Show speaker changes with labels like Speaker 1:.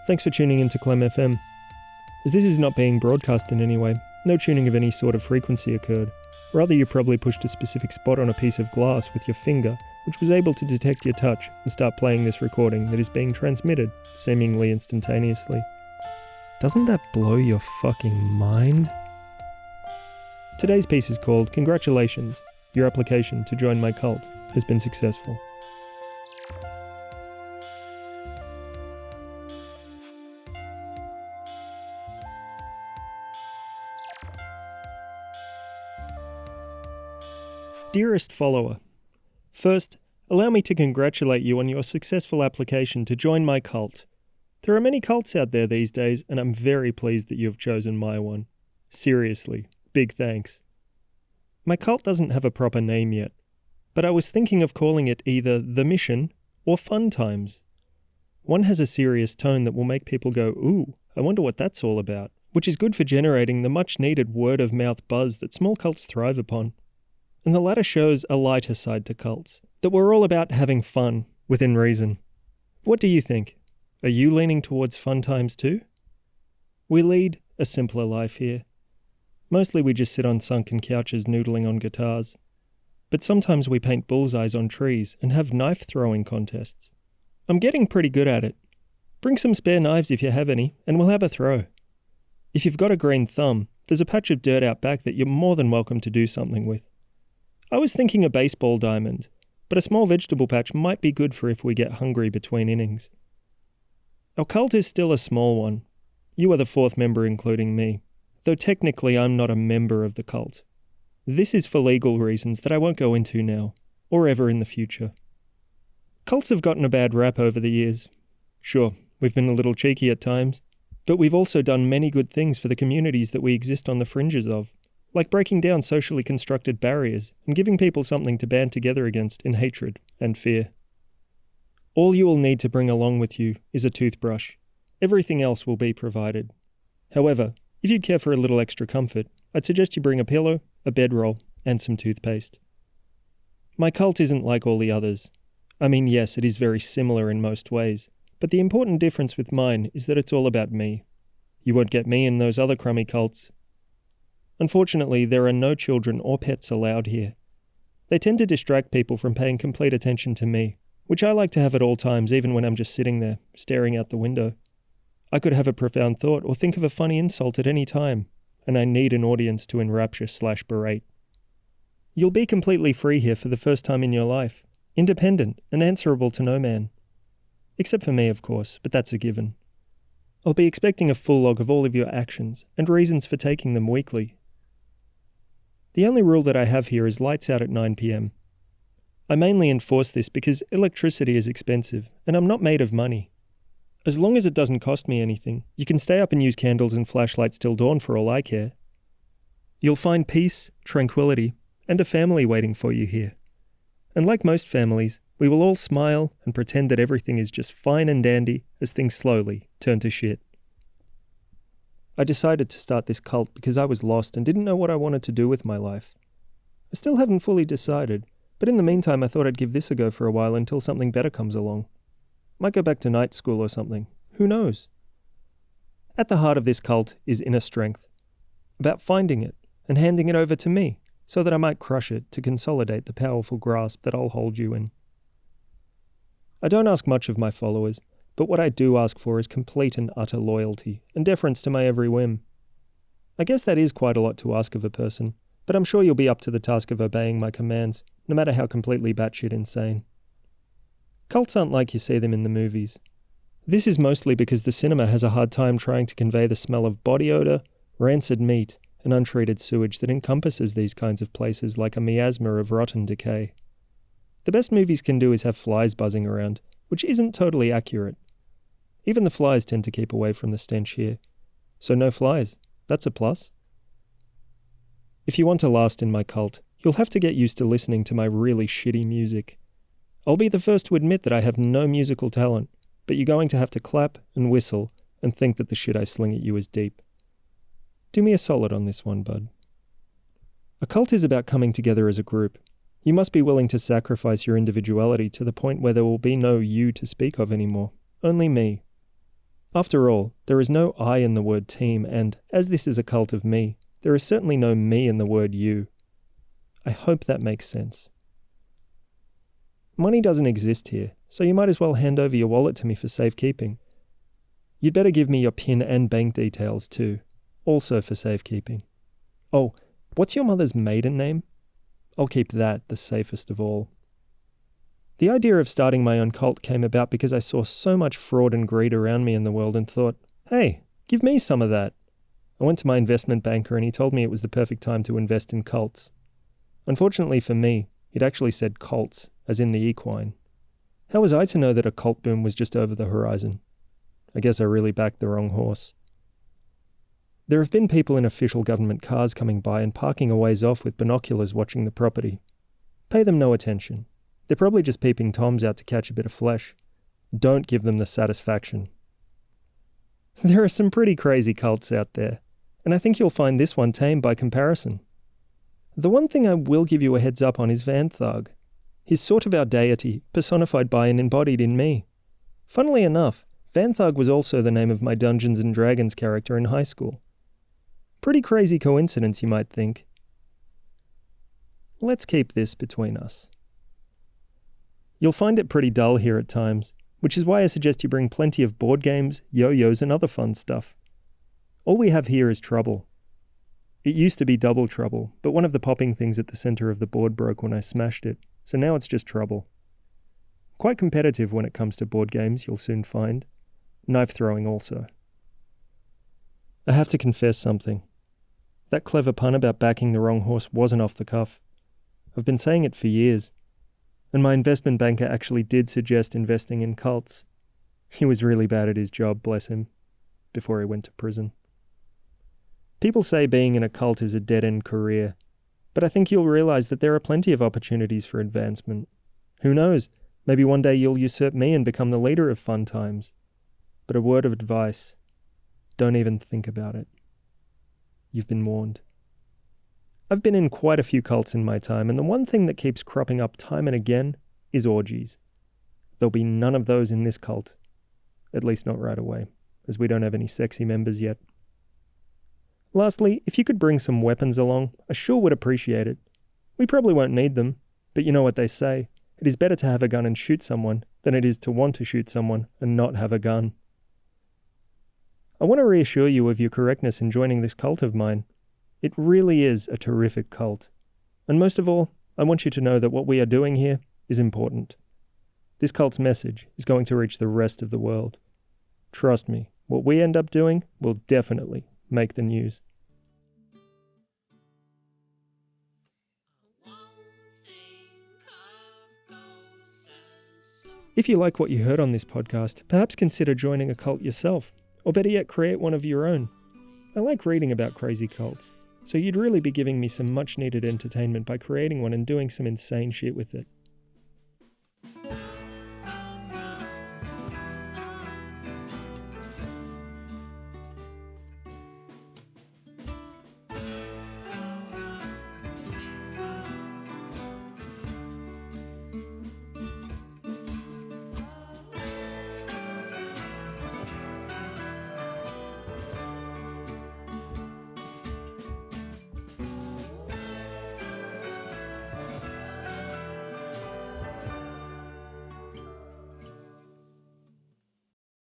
Speaker 1: Thanks for tuning into ClemFM. As this is not being broadcast in any way, no tuning of any sort of frequency occurred. Rather, you probably pushed a specific spot on a piece of glass with your finger, which was able to detect your touch and start playing this recording that is being transmitted, seemingly instantaneously. Doesn't that blow your fucking mind? Today's piece is called Congratulations, your application to join my cult has been successful. Dearest follower, first, allow me to congratulate you on your successful application to join my cult. There are many cults out there these days, and I'm very pleased that you have chosen my one. Seriously, big thanks. My cult doesn't have a proper name yet, but I was thinking of calling it either The Mission or Fun Times. One has a serious tone that will make people go, ooh, I wonder what that's all about, which is good for generating the much-needed word-of-mouth buzz that small cults thrive upon. And the latter shows a lighter side to cults, that we're all about having fun, within reason. What do you think? Are you leaning towards fun times too? We lead a simpler life here. Mostly we just sit on sunken couches noodling on guitars. But sometimes we paint bullseyes on trees and have knife-throwing contests. I'm getting pretty good at it. Bring some spare knives if you have any, and we'll have a throw. If you've got a green thumb, there's a patch of dirt out back that you're more than welcome to do something with. I was thinking a baseball diamond, but a small vegetable patch might be good for if we get hungry between innings. Our cult is still a small one. You are the fourth member including me, though technically I'm not a member of the cult. This is for legal reasons that I won't go into now, or ever in the future. Cults have gotten a bad rap over the years. Sure, we've been a little cheeky at times, but we've also done many good things for the communities that we exist on the fringes of. Like breaking down socially constructed barriers and giving people something to band together against in hatred and fear. All you will need to bring along with you is a toothbrush. Everything else will be provided. However, if you'd care for a little extra comfort, I'd suggest you bring a pillow, a bedroll, and some toothpaste. My cult isn't like all the others. I mean, yes, it is very similar in most ways, but the important difference with mine is that it's all about me. You won't get me in those other crummy cults. Unfortunately, there are no children or pets allowed here. They tend to distract people from paying complete attention to me, which I like to have at all times even when I'm just sitting there, staring out the window. I could have a profound thought or think of a funny insult at any time, and I need an audience to enrapture/berate. You'll be completely free here for the first time in your life, independent and answerable to no man. Except for me, of course, but that's a given. I'll be expecting a full log of all of your actions and reasons for taking them weekly. The only rule that I have here is lights out at 9 p.m. I mainly enforce this because electricity is expensive and I'm not made of money. As long as it doesn't cost me anything, you can stay up and use candles and flashlights till dawn for all I care. You'll find peace, tranquility, and a family waiting for you here. And like most families, we will all smile and pretend that everything is just fine and dandy as things slowly turn to shit. I decided to start this cult because I was lost and didn't know what I wanted to do with my life. I still haven't fully decided, but in the meantime I thought I'd give this a go for a while until something better comes along. Might go back to night school or something. Who knows? At the heart of this cult is inner strength. About finding it and handing it over to me so that I might crush it to consolidate the powerful grasp that I'll hold you in. I don't ask much of my followers, but what I do ask for is complete and utter loyalty and deference to my every whim. I guess that is quite a lot to ask of a person, but I'm sure you'll be up to the task of obeying my commands, no matter how completely batshit insane. Cults aren't like you see them in the movies. This is mostly because the cinema has a hard time trying to convey the smell of body odor, rancid meat, and untreated sewage that encompasses these kinds of places like a miasma of rotten decay. The best movies can do is have flies buzzing around, which isn't totally accurate. Even the flies tend to keep away from the stench here. So no flies. That's a plus. If you want to last in my cult, you'll have to get used to listening to my really shitty music. I'll be the first to admit that I have no musical talent, but you're going to have to clap and whistle and think that the shit I sling at you is deep. Do me a solid on this one, bud. A cult is about coming together as a group. You must be willing to sacrifice your individuality to the point where there will be no you to speak of anymore, only me. After all, there is no I in the word team, and as this is a cult of me, there is certainly no me in the word you. I hope that makes sense. Money doesn't exist here, so you might as well hand over your wallet to me for safekeeping. You'd better give me your PIN and bank details too, also for safekeeping. Oh, what's your mother's maiden name? I'll keep that the safest of all. The idea of starting my own cult came about because I saw so much fraud and greed around me in the world and thought, hey, give me some of that. I went to my investment banker and he told me it was the perfect time to invest in cults. Unfortunately for me, he'd actually said cults, as in the equine. How was I to know that a cult boom was just over the horizon? I guess I really backed the wrong horse. There have been people in official government cars coming by and parking a ways off with binoculars watching the property. Pay them no attention. They're probably just peeping toms out to catch a bit of flesh. Don't give them the satisfaction. There are some pretty crazy cults out there, and I think you'll find this one tame by comparison. The one thing I will give you a heads up on is Vanthug. He's sort of our deity, personified by and embodied in me. Funnily enough, Vanthug was also the name of my Dungeons & Dragons character in high school. Pretty crazy coincidence, you might think. Let's keep this between us. You'll find it pretty dull here at times, which is why I suggest you bring plenty of board games, yo-yos and other fun stuff. All we have here is trouble. It used to be double trouble, but one of the popping things at the center of the board broke when I smashed it, so now it's just trouble. Quite competitive when it comes to board games, you'll soon find. Knife throwing also. I have to confess something. That clever pun about backing the wrong horse wasn't off the cuff. I've been saying it for years. And my investment banker actually did suggest investing in cults. He was really bad at his job, bless him, before he went to prison. People say being in a cult is a dead-end career, but I think you'll realize that there are plenty of opportunities for advancement. Who knows, maybe one day you'll usurp me and become the leader of Fun Times. But a word of advice, don't even think about it. You've been warned. I've been in quite a few cults in my time, and the one thing that keeps cropping up time and again is orgies. There'll be none of those in this cult. At least not right away, as we don't have any sexy members yet. Lastly, if you could bring some weapons along, I sure would appreciate it. We probably won't need them, but you know what they say. It is better to have a gun and shoot someone than it is to want to shoot someone and not have a gun. I want to reassure you of your correctness in joining this cult of mine. It really is a terrific cult. And most of all, I want you to know that what we are doing here is important. This cult's message is going to reach the rest of the world. Trust me, what we end up doing will definitely make the news. If you like what you heard on this podcast, perhaps consider joining a cult yourself, or better yet, create one of your own. I like reading about crazy cults, so you'd really be giving me some much-needed entertainment by creating one and doing some insane shit with it.